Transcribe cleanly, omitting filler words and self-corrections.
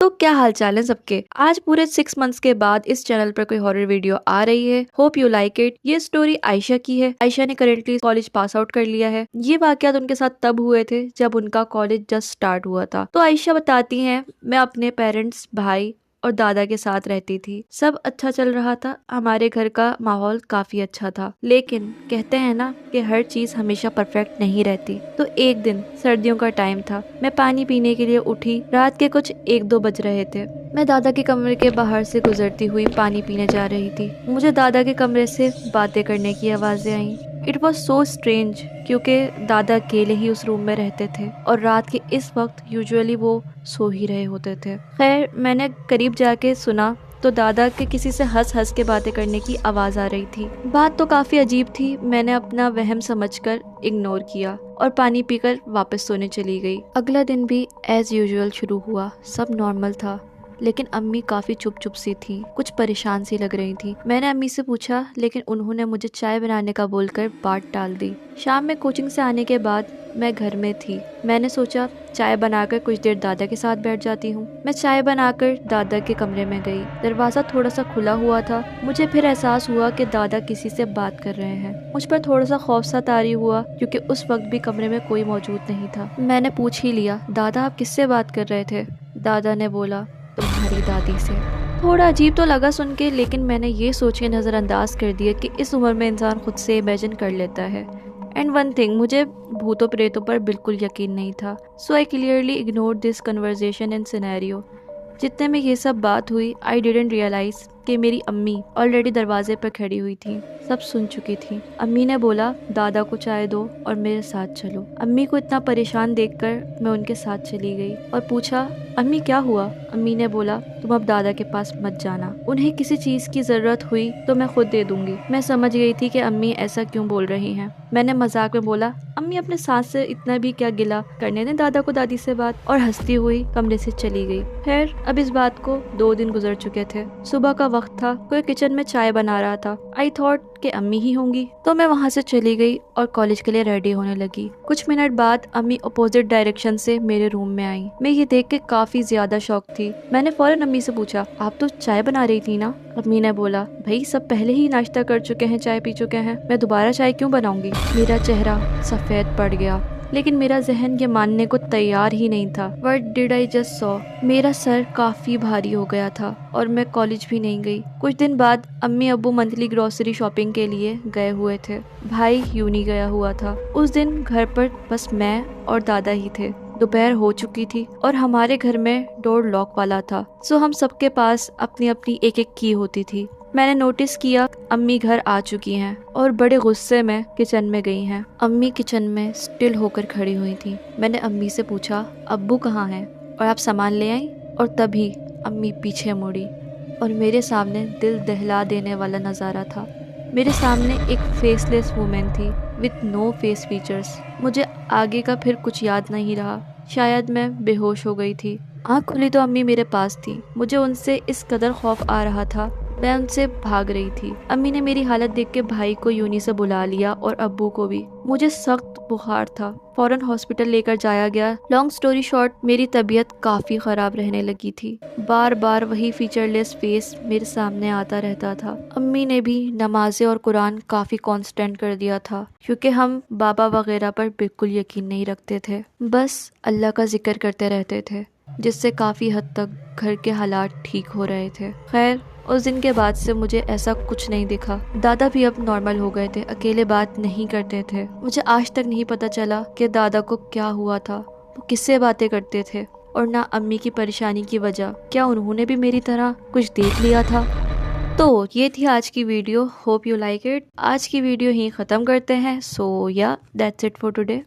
तो क्या हाल चाल है सबके। आज पूरे 6 मंथ्स के बाद इस चैनल पर कोई हॉरर वीडियो आ रही है। Hope you like it. ये स्टोरी आयशा की है। आयशा ने करेंटली कॉलेज पास आउट कर लिया है। ये वाकयात उनके साथ तब हुए थे जब उनका कॉलेज जस्ट स्टार्ट हुआ था। तो आयशा बताती हैं, मैं अपने पेरेंट्स, भाई और दादा के साथ रहती थी। सब अच्छा चल रहा था। हमारे घर का माहौल काफी अच्छा था, लेकिन कहते हैं ना कि हर चीज हमेशा परफेक्ट नहीं रहती। तो एक दिन सर्दियों का टाइम था। मैं पानी पीने के लिए उठी। रात के कुछ 1-2 बज रहे थे। मैं दादा के कमरे के बाहर से गुजरती हुई पानी पीने जा रही थी। मुझे दादा के कमरे से बातें करने की आवाजें आईं। इट वॉज सो स्ट्रेंज, क्योंकि दादा अकेले ही उस रूम में रहते थे और रात के इस वक्त यूजुअली वो सो ही रहे होते थे। खैर, मैंने करीब जाके सुना तो दादा के किसी से हंस हंस के बातें करने की आवाज आ रही थी। बात तो काफी अजीब थी। मैंने अपना वहम समझकर इग्नोर किया और पानी पीकर वापस सोने चली गई। अगला दिन भी एज यूजुअल शुरू हुआ। सब नॉर्मल था, लेकिन अम्मी काफी चुप चुप सी थी, कुछ परेशान सी लग रही थी। मैंने अम्मी से पूछा, लेकिन उन्होंने मुझे चाय बनाने का बोलकर बात टाल दी। शाम में कोचिंग से आने के बाद मैं घर में थी। मैंने सोचा चाय बनाकर कुछ देर दादा के साथ बैठ जाती हूँ। मैं चाय बनाकर दादा के कमरे में गई। दरवाजा थोड़ा सा खुला हुआ था। मुझे फिर एहसास हुआ कि दादा किसी से बात कर रहे हैं। मुझ पर थोड़ा सा खौफ सा तारी हुआ, क्योंकि उस वक्त भी कमरे में कोई मौजूद नहीं था। मैंने पूछ ही लिया, दादा आप किससे बात कर रहे थे? दादा ने बोला, तुम्हारी दादी से। थोड़ा अजीब तो लगा सुन के, लेकिन मैंने ये सोच के नज़रअंदाज कर दिया कि इस उम्र में इंसान खुद से इमेजिन कर लेता है। एंड वन थिंग, मुझे भूतों प्रेतों पर बिल्कुल यकीन नहीं था। So I clearly ignore this conversation and scenario. जितने में ये सब बात हुई, आई डिडंट रियलाइज कि मेरी अम्मी ऑलरेडी दरवाजे पर खड़ी हुई थी। सब सुन चुकी थी। अम्मी ने बोला, दादा को चाय दो और मेरे साथ चलो। अम्मी को इतना परेशान देखकर मैं उनके साथ चली गई और पूछा, अम्मी क्या हुआ? अम्मी ने बोला, तुम अब दादा के पास मत जाना। उन्हें किसी चीज की जरूरत हुई तो मैं खुद दे दूंगी। मैं समझ गई थी कि अम्मी ऐसा क्यों बोल रही हैं। मैंने मजाक में बोला, अम्मी अपने सास से इतना भी क्या गिला, करने दें दादा को दादी से बात, और हंसती हुई कमरे से चली गई। खैर, अब इस बात को 2 दिन गुजर चुके थे। सुबह का वक्त था। कोई किचन में चाय बना रहा था। आई थॉट कि अम्मी ही होंगी, तो मैं वहाँ से चली गई और कॉलेज के लिए रेडी होने लगी। कुछ मिनट बाद अम्मी अपोजिट डायरेक्शन से मेरे रूम में आई। मैं ये देख के काफी ज्यादा शॉक थी। मैंने फौरन अम्मी से पूछा, आप तो चाय बना रही थी ना? अम्मी ने बोला, भाई सब पहले ही नाश्ता कर चुके हैं, चाय पी चुके हैं, मैं दोबारा चाय क्यों बनाऊंगी? मेरा चेहरा सफेद पड़ गया, लेकिन मेरा जहन ये मानने को तैयार ही नहीं था। What did I just saw? मेरा सर काफी भारी हो गया था और मैं कॉलेज भी नहीं गई। कुछ दिन बाद अम्मी अब्बू मंथली ग्रोसरी शॉपिंग के लिए गए हुए थे। भाई यूनी गया हुआ था। उस दिन घर पर बस मैं और दादा ही थे। दोपहर हो चुकी थी और हमारे घर में डोर लॉक वाला था। सो हम सबके पास अपनी अपनी एक एक की होती थी। मैंने नोटिस किया अम्मी घर आ चुकी हैं और बड़े गुस्से में किचन में गई हैं। अम्मी किचन में स्टिल होकर खड़ी हुई थी। मैंने अम्मी से पूछा, अब्बू कहाँ हैं और आप सामान ले आई? और तभी अम्मी पीछे मुड़ी और मेरे सामने दिल दहला देने वाला नज़ारा था। मेरे सामने एक फेसलेस वुमेन थी विथ नो फेस फीचर्स। मुझे आगे का फिर कुछ याद नहीं रहा। शायद मैं बेहोश हो गई थी। आँख खुली तो अम्मी मेरे पास थी। मुझे उनसे इस कदर खौफ आ रहा था, मैं उनसे भाग रही थी। अम्मी ने मेरी हालत देख के भाई को यूनी से बुला लिया और अब्बू को भी। मुझे सख्त बुखार था। फौरन हॉस्पिटल लेकर जाया गया। लॉन्ग स्टोरी शॉर्ट, मेरी तबीयत काफी खराब रहने लगी थी। बार बार वही फीचरलेस फेस मेरे सामने आता रहता था। अम्मी ने भी नमाजें और कुरान काफी कांस्टेंट कर दिया था, क्योंकि हम बाबा वगैरह पर बिल्कुल यकीन नहीं रखते थे। बस अल्लाह का जिक्र करते रहते थे, जिससे काफी हद तक घर के हालात ठीक हो रहे थे। खैर, उस दिन के बाद से मुझे ऐसा कुछ नहीं दिखा। दादा भी अब नॉर्मल हो गए थे, अकेले बात नहीं करते थे। मुझे आज तक नहीं पता चला कि दादा को क्या हुआ था, वो किससे बातें करते थे, और ना अम्मी की परेशानी की वजह। क्या उन्होंने भी मेरी तरह कुछ देख लिया था? तो ये थी आज की video. Hope you like it. आज की वीडियो ही ख़त्म करते हैं। सो या दैट्स इट फॉर टुडे।